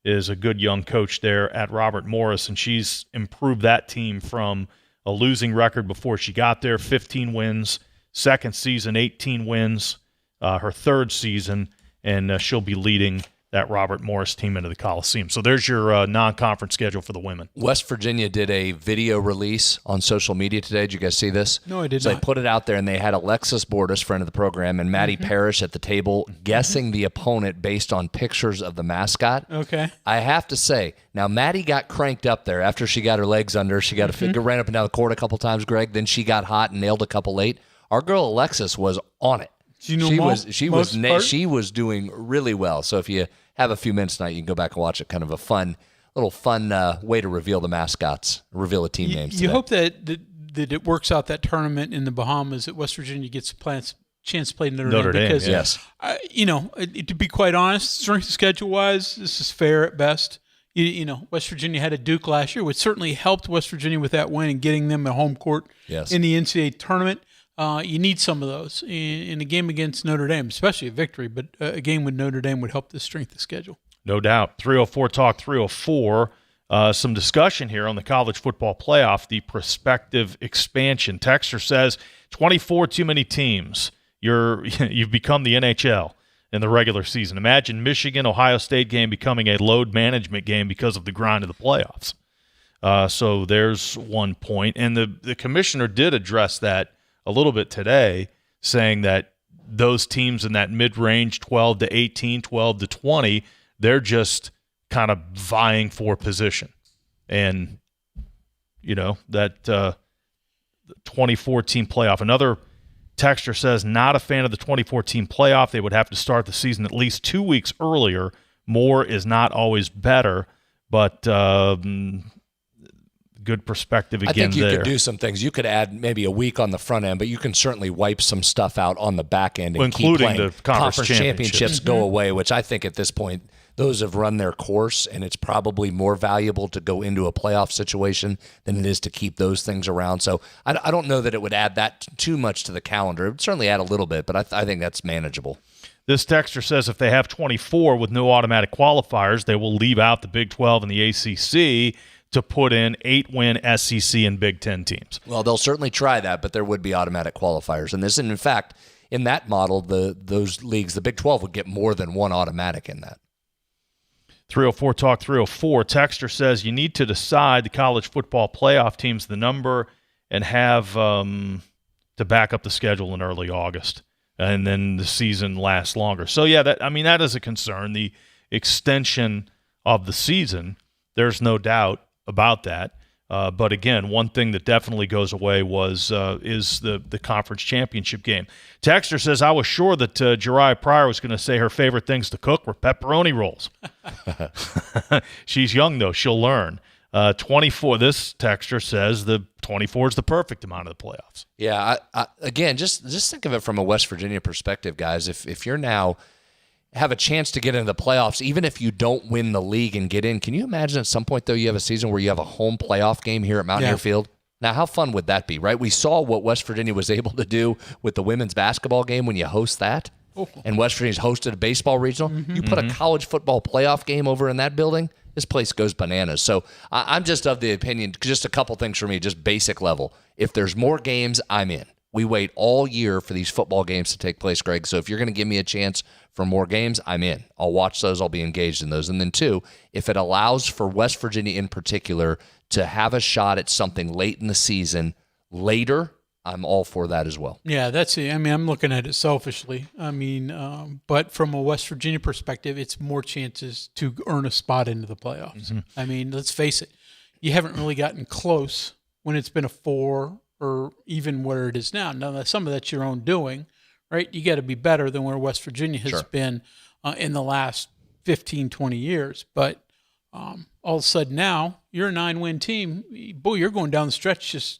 is a good young coach there at Robert Morris, and she's improved that team from a losing record before she got there, 15 wins, second season, 18 wins, her third season, and she'll be leading that Robert Morris team into the Coliseum. So there's your non-conference schedule for the women. West Virginia did a video release on social media today. Did you guys see this? No, I did not. They put it out there, and they had Alexis Bordas, friend of the program, and Maddie Parrish at the table guessing the opponent based on pictures of the mascot. Okay. I have to say, now Maddie got cranked up there after she got her legs under. She got a figure, ran up and down the court a couple times, Greg. Then she got hot and nailed a couple late. Our girl Alexis was on it. She was doing really well. So if you have a few minutes tonight, you can go back and watch it. Kind of a fun way to reveal the mascots, reveal the team names. You hope that it works out, that tournament in the Bahamas, that West Virginia gets a chance to play Notre Dame. Because, yes. To be quite honest, strength of schedule-wise, this is fair at best. West Virginia had a Duke last year, which certainly helped West Virginia with that win and getting them a home court in the NCAA tournament. You need some of those in a game against Notre Dame, especially a victory, but a game with Notre Dame would help the strength of schedule. No doubt. 304 Talk 304. Some discussion here on the college football playoff, the prospective expansion. Texter says 24 too many teams. You've become the NHL in the regular season. Imagine Michigan-Ohio State game becoming a load management game because of the grind of the playoffs. So there's one point. And the commissioner did address that a little bit today, saying that those teams in that mid-range, 12 to 18, 12 to 20, they're just kind of vying for position. And, that 2014 playoff. Another texter says, not a fan of the 2014 playoff. They would have to start the season at least 2 weeks earlier. More is not always better, but good perspective again there. I think you could do some things. You could add maybe a week on the front end, but you can certainly wipe some stuff out on the back end and including keep playing. The conference championships go away, which I think at this point those have run their course, and it's probably more valuable to go into a playoff situation than it is to keep those things around. So I don't know that it would add that too much to the calendar. It would certainly add a little bit, but I think that's manageable. This texter says if they have 24 with no automatic qualifiers, they will leave out the Big 12 and the ACC to put in 8-win SEC and Big 10 teams. Well, they'll certainly try that, but there would be automatic qualifiers. And in fact, in that model, those leagues, the Big 12 would get more than one automatic in that. 304 Talk 304. Texter says you need to decide the college football playoff teams, the number, and have to back up the schedule in early August. And then the season lasts longer. So, yeah, that is a concern. The extension of the season, there's no doubt about that. But again, one thing that definitely goes away is the conference championship game. Texter says, I was sure that Jeriyah Pryor was going to say her favorite things to cook were pepperoni rolls. She's young, though. She'll learn. 24, this texter says the 24 is the perfect amount of the playoffs. Yeah, again, just think of it from a West Virginia perspective, guys. If you're now have a chance to get into the playoffs, even if you don't win the league and get in. Can you imagine at some point, though, you have a season where you have a home playoff game here at Mountaineer Field? Now, how fun would that be, right? We saw what West Virginia was able to do with the women's basketball game when you host that. Oh. And West Virginia's hosted a baseball regional. Mm-hmm. You put a college football playoff game over in that building, this place goes bananas. So I'm just of the opinion, just a couple things for me, just basic level. If there's more games, I'm in. We wait all year for these football games to take place, Greg. So if you're going to give me a chance for more games, I'm in. I'll watch those. I'll be engaged in those. And then 2, if it allows for West Virginia in particular to have a shot at something late in the season, later I'm all for that as well. Yeah, that's it. I mean, I'm looking at it selfishly. I mean, but from a West Virginia perspective, it's more chances to earn a spot into the playoffs. Mm-hmm. I mean, let's face it, you haven't really gotten close when it's been a 4 or even where it is now. Now, some of that's your own doing, right? You got to be better than where West Virginia has been in the last 15, 20 years. But all of a sudden now, you're a 9-win team. Boy, you're going down the stretch just,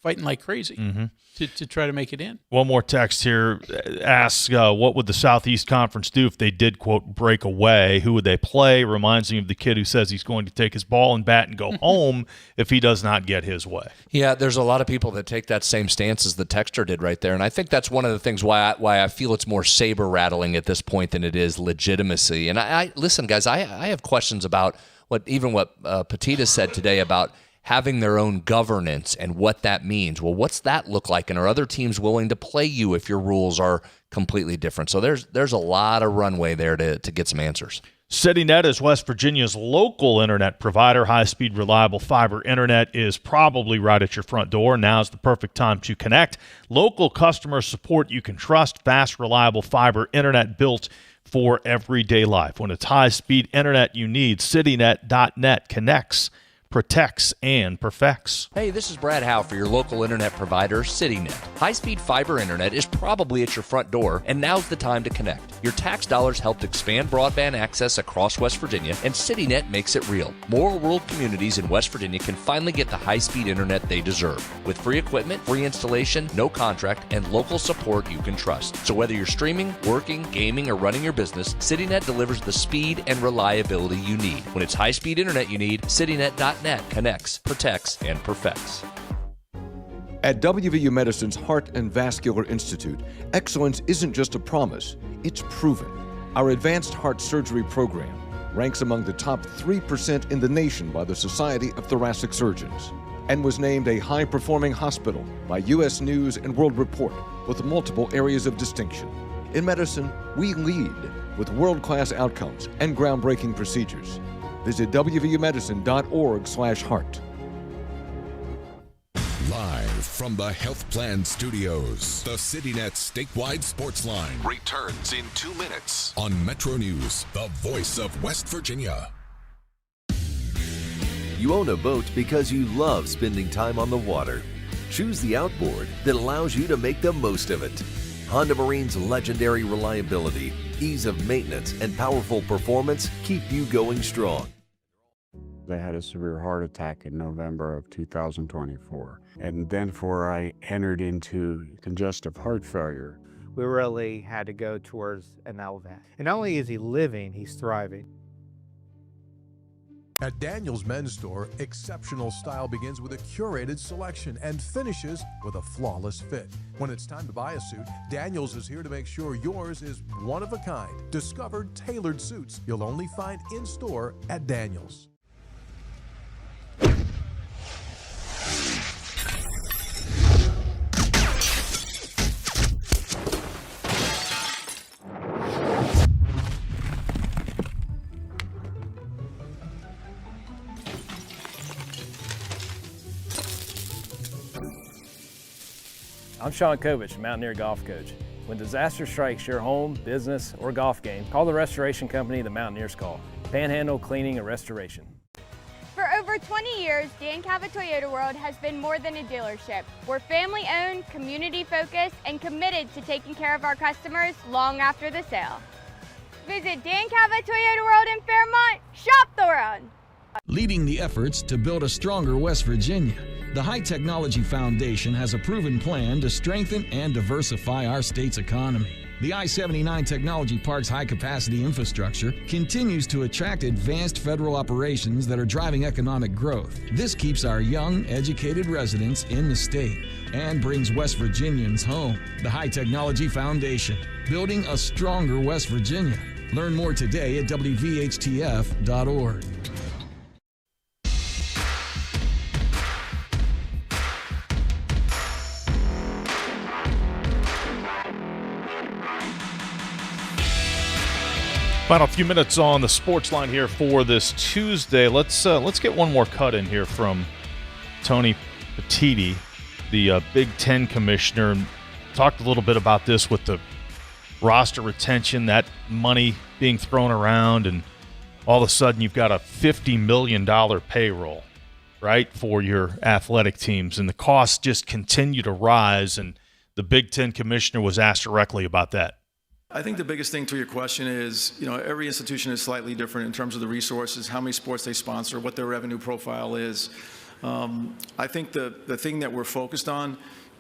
fighting like crazy to try to make it in. One more text here asks, what would the Southeast Conference do if they did, quote, break away? Who would they play? Reminds me of the kid who says he's going to take his ball and bat and go home if he does not get his way. Yeah, there's a lot of people that take that same stance as the texter did right there, and I think that's one of the things why I feel it's more saber-rattling at this point than it is legitimacy. And I listen, guys, I have questions about what Petitti said today about having their own governance and what that means. Well, what's that look like? And are other teams willing to play you if your rules are completely different? So there's a lot of runway there to get some answers. CityNet is West Virginia's local internet provider. High-speed, reliable fiber internet is probably right at your front door. Now's the perfect time to connect. Local customer support you can trust. Fast, reliable fiber internet built for everyday life. When it's high-speed internet you need, CityNet.net connects, protects, and perfects. Hey, this is Brad Howe for your local internet provider, CityNet. High-speed fiber internet is probably at your front door, and now's the time to connect. Your tax dollars helped expand broadband access across West Virginia, and CityNet makes it real. More rural communities in West Virginia can finally get the high-speed internet they deserve. With free equipment, free installation, no contract, and local support you can trust. So whether you're streaming, working, gaming, or running your business, CityNet delivers the speed and reliability you need. When it's high-speed internet you need, CityNet.net connects, protects, and perfects. At WVU Medicine's Heart and Vascular Institute, excellence isn't just a promise, it's proven. Our advanced heart surgery program ranks among the top 3% in the nation by the Society of Thoracic Surgeons and was named a high-performing hospital by U.S. News and World Report with multiple areas of distinction. In medicine, we lead with world-class outcomes and groundbreaking procedures. Visit wvumedicine.org/heart. Live from the Health Plan Studios, the CityNet statewide Sportsline returns in 2 minutes on MetroNews, the voice of West Virginia. You own a boat because you love spending time on the water. Choose the outboard that allows you to make the most of it. Honda Marine's legendary reliability, ease of maintenance, and powerful performance keep you going strong. I had a severe heart attack in November of 2024. And then I entered into congestive heart failure. We really had to go towards an LVAD. And not only is he living, he's thriving. At Daniel's Men's Store, exceptional style begins with a curated selection and finishes with a flawless fit. When it's time to buy a suit, Daniel's is here to make sure yours is one of a kind. Discover tailored suits you'll only find in store at Daniel's. I'm Sean Kovich, Mountaineer Golf Coach. When disaster strikes your home, business, or golf game, call the restoration company the Mountaineers call. Panhandle Cleaning and Restoration. For over 20 years, Dan Cava Toyota World has been more than a dealership. We're family-owned, community-focused, and committed to taking care of our customers long after the sale. Visit Dan Cava Toyota World in Fairmont. Shop the world! Leading the efforts to build a stronger West Virginia, the High Technology Foundation has a proven plan to strengthen and diversify our state's economy. The I-79 Technology Park's high-capacity infrastructure continues to attract advanced federal operations that are driving economic growth. This keeps our young, educated residents in the state and brings West Virginians home. The High Technology Foundation, building a stronger West Virginia. Learn more today at WVHTF.org. Final few minutes on the sports line here for this Tuesday. Let's get one more cut in here from Tony Petitti. the Big Ten commissioner, and talked a little bit about this with the roster retention, that money being thrown around, and all of a sudden you've got a $50 million payroll, right, for your athletic teams, and the costs just continue to rise, and the Big Ten commissioner was asked directly about that. I think the biggest thing to your question is, every institution is slightly different in terms of the resources, how many sports they sponsor, what their revenue profile is. I think the thing that we're focused on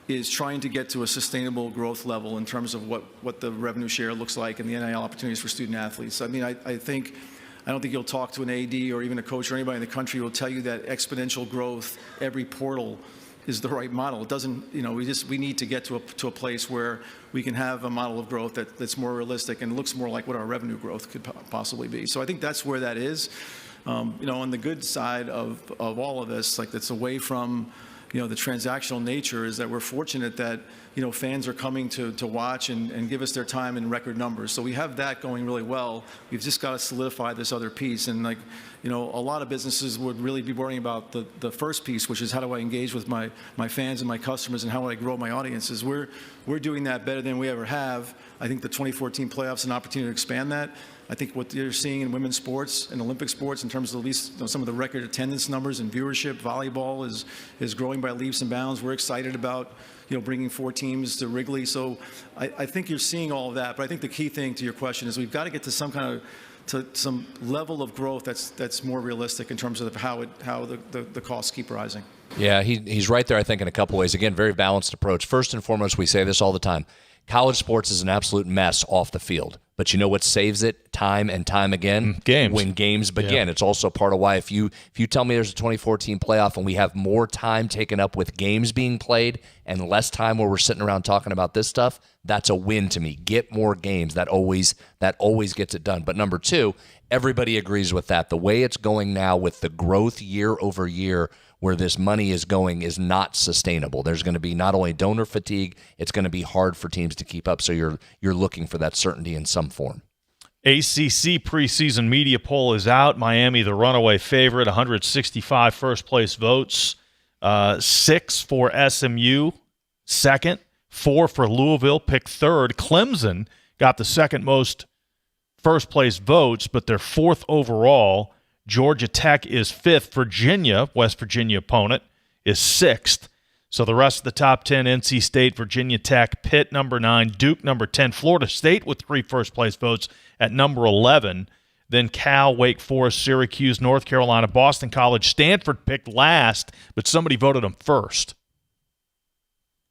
is trying to get to a sustainable growth level in terms of what the revenue share looks like and the NIL opportunities for student athletes. I mean, I don't think you'll talk to an AD or even a coach or anybody in the country who will tell you that exponential growth, every portal, is the right model. It doesn't, we need to get to a place where we can have a model of growth that's more realistic and looks more like what our revenue growth could possibly be. So I think that's where that is. On the good side of all of this, like that's away from, the transactional nature, is that we're fortunate that, fans are coming to watch and give us their time in record numbers. So we have that going really well. We've just got to solidify this other piece. And a lot of businesses would really be worrying about the first piece, which is how do I engage with my fans and my customers and how do I grow my audiences. We're doing that better than we ever have. I think the 2014 playoffs is an opportunity to expand that. I think what you're seeing in women's sports and Olympic sports in terms of at least some of the record attendance numbers and viewership, volleyball is growing by leaps and bounds. We're excited about bringing 4 teams to Wrigley. So I think you're seeing all of that. But I think the key thing to your question is we've got to get to some level of growth that's more realistic in terms of how the costs keep rising. Yeah, he's right there, I think, in a couple ways. Again, very balanced approach. First and foremost, we say this all the time. College sports is an absolute mess off the field. But you know what saves it time and time again? Games. When games begin. Yeah. It's also part of why if you tell me there's a 2014 playoff and we have more time taken up with games being played and less time where we're sitting around talking about this stuff, that's a win to me. Get more games. That always gets it done. But number 2, everybody agrees with that. The way it's going now with the growth year over year where this money is going is not sustainable. There's going to be not only donor fatigue, it's going to be hard for teams to keep up. So you're looking for that certainty in some form. ACC preseason media poll is out. Miami, the runaway favorite, 165 first-place votes. 6 for SMU, second. 4 for Louisville, picked third. Clemson got the second most first-place votes, but they're 4th overall. Georgia Tech is 5th. Virginia, West Virginia opponent, is 6th. So the rest of the top 10, NC State, Virginia Tech, Pitt number 9, Duke number 10, Florida State with 3 first-place votes at number 11. Then Cal, Wake Forest, Syracuse, North Carolina, Boston College, Stanford picked last, but somebody voted them first.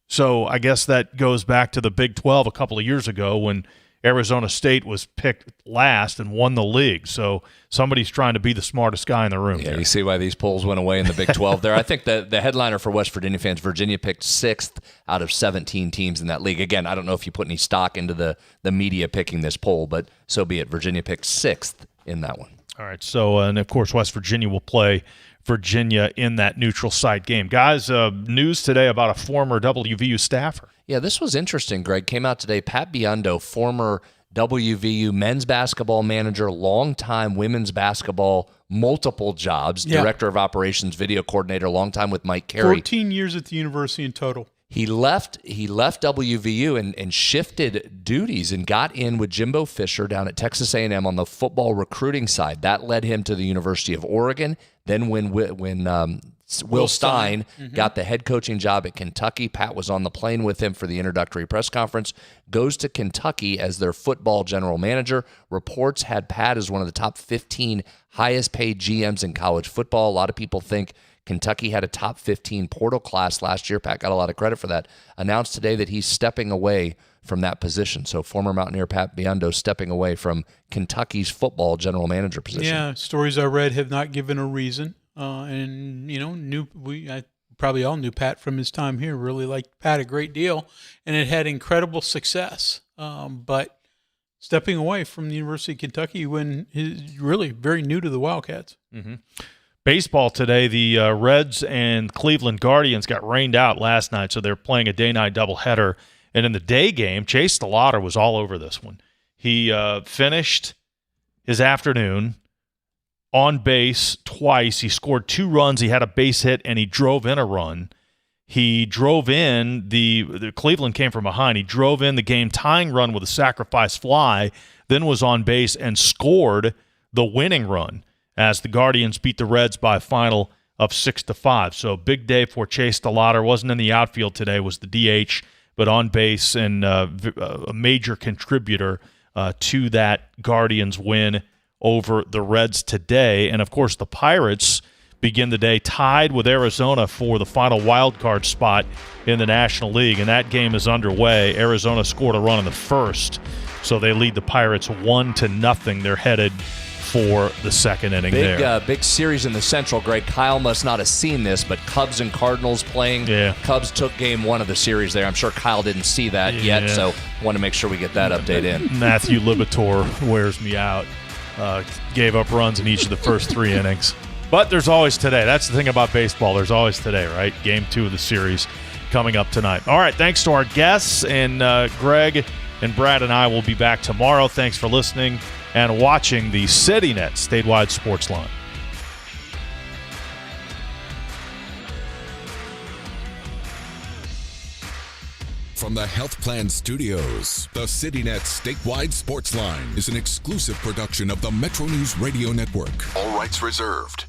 So I guess that goes back to the Big 12 a couple of years ago when Arizona State was picked last and won the league. So somebody's trying to be the smartest guy in the room. Yeah, here. You see why these polls went away in the Big 12 there. I think the headliner for West Virginia fans, Virginia picked 6th out of 17 teams in that league. Again, I don't know if you put any stock into the media picking this poll, but so be it. Virginia picked 6th in that one. All right. So, and of course, West Virginia will play Virginia in that neutral site game. Guys, news today about a former WVU staffer. Yeah, this was interesting, Greg. Came out today. Pat Biondo, former WVU men's basketball manager, longtime women's basketball, multiple jobs, director of operations, video coordinator, long time with Mike Carey. 14 years at the university in total. He left WVU and shifted duties and got in with Jimbo Fisher down at Texas A&M on the football recruiting side. That led him to the University of Oregon. Then when Will Stein got the head coaching job at Kentucky, Pat was on the plane with him for the introductory press conference, goes to Kentucky as their football general manager. Reports had Pat as one of the top 15 highest paid GMs in college football. A lot of people think Kentucky had a top 15 portal class last year. Pat got a lot of credit for that. Announced today that he's stepping away from that position. So former Mountaineer Pat Biondo stepping away from Kentucky's football general manager position. Yeah, stories I read have not given a reason. And, I probably all knew Pat from his time here, really liked Pat a great deal, and it had incredible success. But stepping away from the University of Kentucky when he's really very new to the Wildcats. Mm-hmm. Baseball today, the Reds and Cleveland Guardians got rained out last night, so they're playing a day-night doubleheader. And in the day game, Chase Stalater was all over this one. He finished his afternoon on base twice. He scored 2 runs. He had a base hit, and he drove in a run. He drove in the Cleveland came from behind. He drove in the game-tying run with a sacrifice fly, then was on base and scored the winning run as the Guardians beat the Reds by a final of 6-5. So big day for Chase DeLauder. Wasn't in the outfield today, was the DH, but on base and a major contributor to that Guardians win over the Reds today. And, of course, the Pirates begin the day tied with Arizona for the final wild card spot in the National League, and that game is underway. Arizona scored a run in the first, so they lead the Pirates 1-0. They're headed for the second inning there. Big series in the Central, Greg. Kyle must not have seen this, but Cubs and Cardinals playing. Yeah. Cubs took game one of the series there. I'm sure Kyle didn't see that yet, so want to make sure we get that update in. Matthew Libator wears me out. Gave up runs in each of the first 3 innings. But there's always today. That's the thing about baseball. There's always today, right? Game 2 of the series coming up tonight. All right, thanks to our guests, and Greg and Brad and I will be back tomorrow. Thanks for listening and watching the CityNet statewide Sportsline. From the Health Plan Studios, the CityNet statewide Sportsline is an exclusive production of the MetroNews Radio Network. All rights reserved.